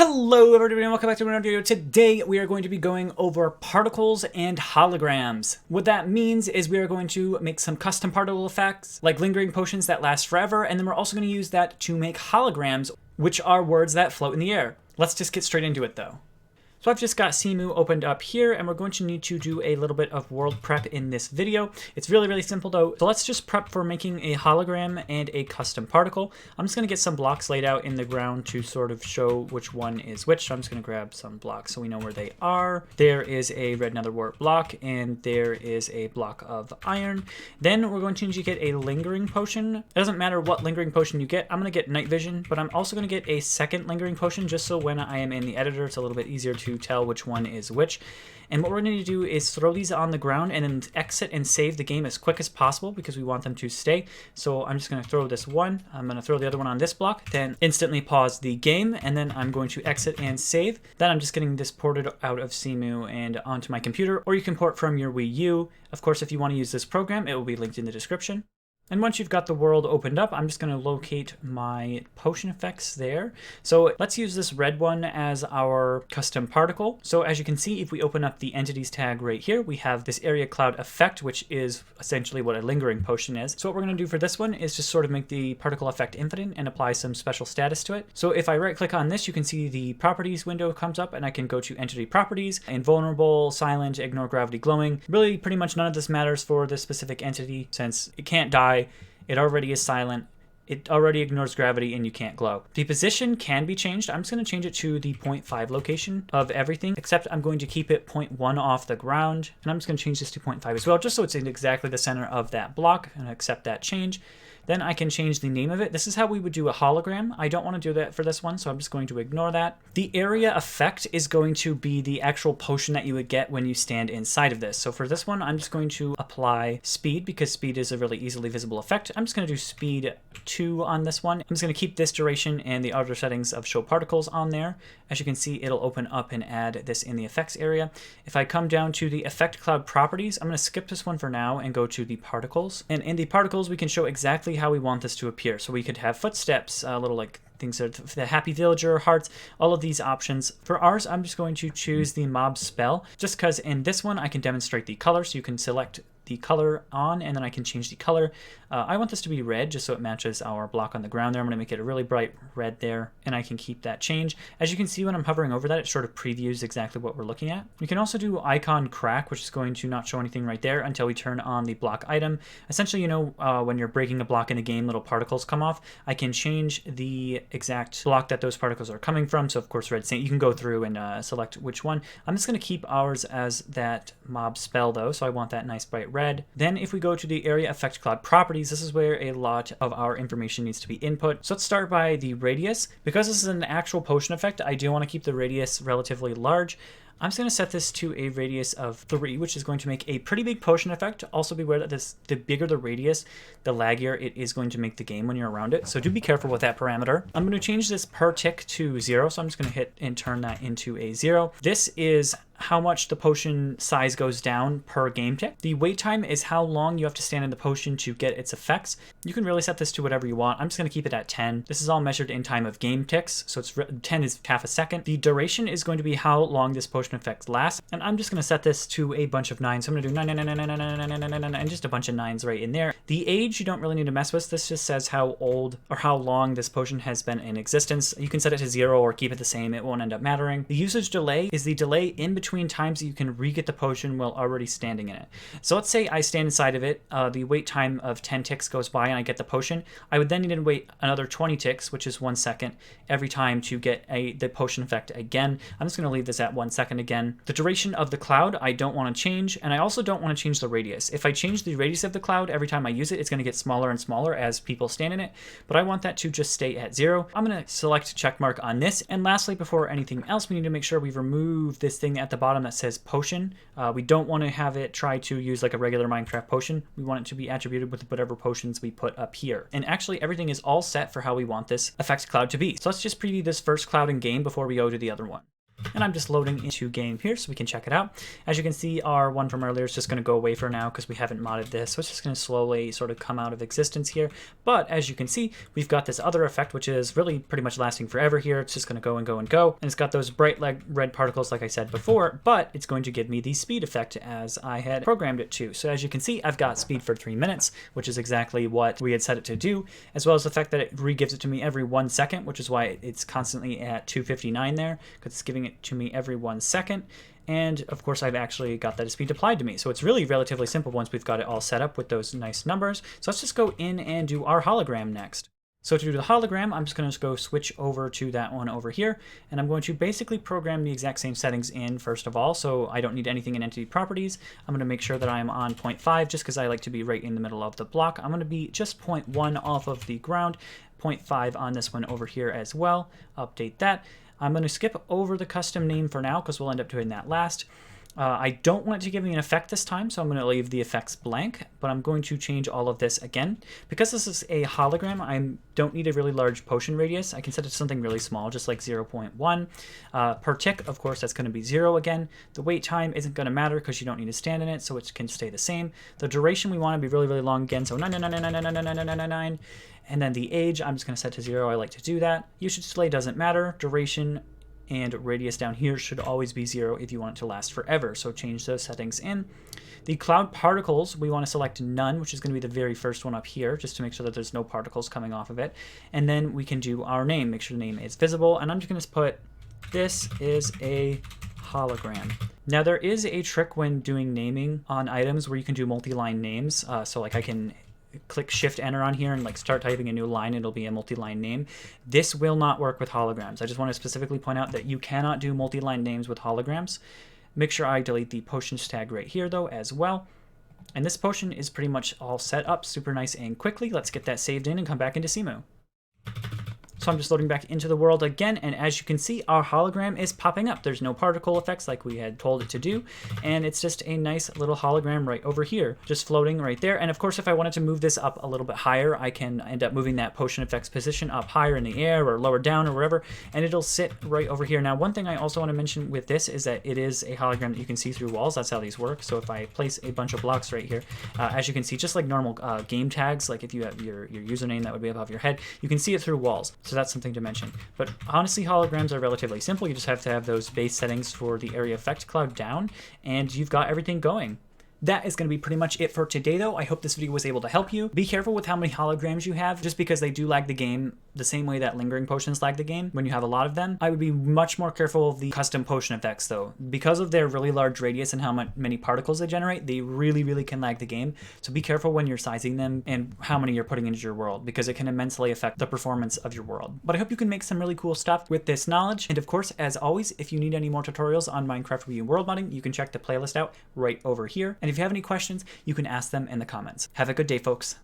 Hello everybody and welcome back to another video. Today we are going to be going over particles and holograms. What that means is we are going to make some custom particle effects like lingering potions that last forever, and then we're also going to use that to make holograms, which are words that float in the air. Let's just get straight into it though. So I've just got Cemu opened up here, and we're going to need to do a little bit of world prep in this video. It's really simple though. So let's just prep for making a hologram and a custom particle. I'm just going to get some blocks laid out in the ground to sort of show which one is which. So I'm just going to grab some blocks so we know where they are. There is a red nether wart block, and there is a block of iron. Then we're going to need to get a lingering potion. It doesn't matter what lingering potion you get. I'm going to get night vision, but I'm also going to get a second lingering potion just so when I am in the editor, it's a little bit easier to tell which one is which. And what we're going to do is throw these on the ground and then exit and save the game as quick as possible because we want them to stay. So I'm just going to throw this one, I'm going to throw the other one on this block, then instantly pause the game, and then I'm going to exit and save. Then I'm just getting this ported out of Cemu and onto my computer, or you can port from your WiiU. Of course, if you want to use this program, it will be linked in the description. And once you've got the world opened up, I'm just going to locate my potion effects there. So let's use this red one as our custom particle. So as you can see, if we open up the entities tag right here, we have this area cloud effect, which is essentially what a lingering potion is. So what we're going to do for this one is just sort of make the particle effect infinite and apply some special status to it. So if I right click on this, you can see the properties window comes up, and I can go to entity properties, invulnerable, silent, ignore gravity, glowing. Really pretty much none of this matters for this specific entity since it can't die. It already is silent, it already ignores gravity, and you can't glow. The position can be changed. I'm just going to change it to the 0.5 location of everything, except I'm going to keep it 0.1 off the ground, and I'm just going to change this to 0.5 as well, just so it's in exactly the center of that block, and accept that change. Then I can change the name of it. This is how we would do a hologram. I don't want to do that for this one, so I'm just going to ignore that. The area effect is going to be the actual potion that you would get when you stand inside of this. So for this one, I'm just going to apply speed because speed is a really easily visible effect. I'm just going to do speed 2 on this one. I'm just going to keep this duration and the other settings of show particles on there. As you can see, it'll open up and add this in the effects area. If I come down to the effect cloud properties, I'm going to skip this one for now and go to the particles. And in the particles, we can show exactly how we want this to appear. So we could have footsteps, a little like things that the happy villager, hearts, all of these options. For ours, I'm just going to choose the mob spell, just because in this one I can demonstrate the color. So you can select the color on, and then I can change the color. I want this to be red just so it matches our block on the ground there. I'm going to make it a really bright red there, and I can keep that change. As you can see when I'm hovering over that, it sort of previews exactly what we're looking at. You can also do icon crack, which is going to not show anything right there until we turn on the block item. Essentially, you know, when you're breaking a block in a game, little particles come off. I can change the exact block that those particles are coming from. So of course, red saint, you can go through and select which one. I'm just going to keep ours as that mob spell though, so I want that nice bright red. Then if we go to the area effect cloud properties, this is where a lot of our information needs to be input. So let's start by the radius. Because this is an actual potion effect, I do want to keep the radius relatively large. I'm just going to set this to a radius of 3, which is going to make a pretty big potion effect. Also be aware that the bigger the radius, the laggier it is going to make the game when you're around it. So do be careful with that parameter. I'm going to change this per tick to 0. So I'm just going to hit and turn that into a 0. This is how much the potion size goes down per game tick. The wait time is how long you have to stand in the potion to get its effects. You can really set this to whatever you want. I'm just going to keep it at 10. This is all measured in time of game ticks, so it's 10 is half a second. The duration is going to be how long this potion effect lasts, and I'm just going to set this to a bunch of 9. So I'm going to do 9, 9, 9, 9, 9, 9, 9, 9, 9, and just a bunch of 9s right in there. The age you don't really need to mess with. This just says how old or how long this potion has been in existence. You can set it to 0 or keep it the same. It won't end up mattering. The usage delay is the delay in between times that you can re-get the potion while already standing in it. So let's say I stand inside of it, the wait time of 10 ticks goes by and I get the potion. I would then need to wait another 20 ticks, which is 1 second, every time to get the potion effect again. I'm just going to leave this at 1 second again. The duration of the cloud I don't want to change, and I also don't want to change the radius. If I change the radius of the cloud every time I use it, it's going to get smaller and smaller as people stand in it, but I want that to just stay at 0. I'm going to select check mark on this, and lastly, before anything else, we need to make sure we've removed this thing at the bottom that says potion. We don't want to have it try to use like a regular Minecraft potion. We want it to be attributed with whatever potions we put up here. And actually everything is all set for how we want this effect cloud to be. So let's just preview this first cloud in game before we go to the other one. And I'm just loading into game here so we can check it out. As you can see, our one from earlier is just going to go away for now because we haven't modded this. So it's just going to slowly sort of come out of existence here. But as you can see, we've got this other effect, which is really pretty much lasting forever here. It's just going to go and go and go. And it's got those bright red particles like I said before, but it's going to give me the speed effect as I had programmed it to. So as you can see, I've got speed for 3 minutes, which is exactly what we had set it to do, as well as the fact that it re-gives it to me every 1 second, which is why it's constantly at 259 there, because it's giving it to me every 1 second. And of course I've actually got that speed applied to me. So it's really relatively simple once we've got it all set up with those nice numbers. So let's just go in and do our hologram next. So to do the hologram, I'm just going to go switch over to that one over here, and I'm going to basically program the exact same settings in first of all, so I don't need anything in entity properties. I'm going to make sure that I'm on 0.5 just because I like to be right in the middle of the block. I'm going to be just 0.1 off of the ground, 0.5 on this one over here as well. Update that. I'm going to skip over the custom name for now because we'll end up doing that last. I don't want it to give me an effect this time, so I'm going to leave the effects blank, but I'm going to change all of this again. Because this is a hologram, I don't need a really large potion radius. I can set it to something really small, just like 0.1. Per tick, of course, that's going to be 0 again. The wait time isn't going to matter because you don't need to stand in it, so it can stay the same. The duration we want to be really, really long again, so 999999999. And then the age, I'm just going to set to 0. I like to do that. Usage delay doesn't matter. Duration and radius down here should always be 0 if you want it to last forever. So change those settings in. The cloud particles, we want to select none, which is going to be the very first one up here, just to make sure that there's no particles coming off of it. And then we can do our name, make sure the name is visible. And I'm just going to put, this is a hologram. Now there is a trick when doing naming on items where you can do multi-line names. So like I can click shift enter on here and like start typing a new line, it'll be a multi-line name. This will not work with holograms. I just want to specifically point out that you cannot do multi-line names with holograms. Make sure I delete the potions tag right here though as well. And this potion is pretty much all set up super nice and quickly. Let's get that saved in and come back into Cemu. So I'm just loading back into the world again, and as you can see, our hologram is popping up. There's no particle effects like we had told it to do, and it's just a nice little hologram right over here, just floating right there. And of course, if I wanted to move this up a little bit higher, I can end up moving that potion effects position up higher in the air or lower down or wherever, and it'll sit right over here. Now, one thing I also want to mention with this is that it is a hologram that you can see through walls. That's how these work. So if I place a bunch of blocks right here, as you can see, just like normal game tags, like if you have your username that would be above your head, you can see it through walls. So that's something to mention. But honestly, holograms are relatively simple. You just have to have those base settings for the area effect cloud down, and you've got everything going. That is going to be pretty much it for today, though. I hope this video was able to help you. Be careful with how many holograms you have, just because they do lag the game the same way that lingering potions lag the game when you have a lot of them. I would be much more careful of the custom potion effects, though. Because of their really large radius and how many particles they generate, they really can lag the game. So be careful when you're sizing them and how many you're putting into your world, because it can immensely affect the performance of your world. But I hope you can make some really cool stuff with this knowledge. And of course, as always, if you need any more tutorials on Minecraft WiiU world modding, you can check the playlist out right over here. And if you have any questions, you can ask them in the comments. Have a good day, folks.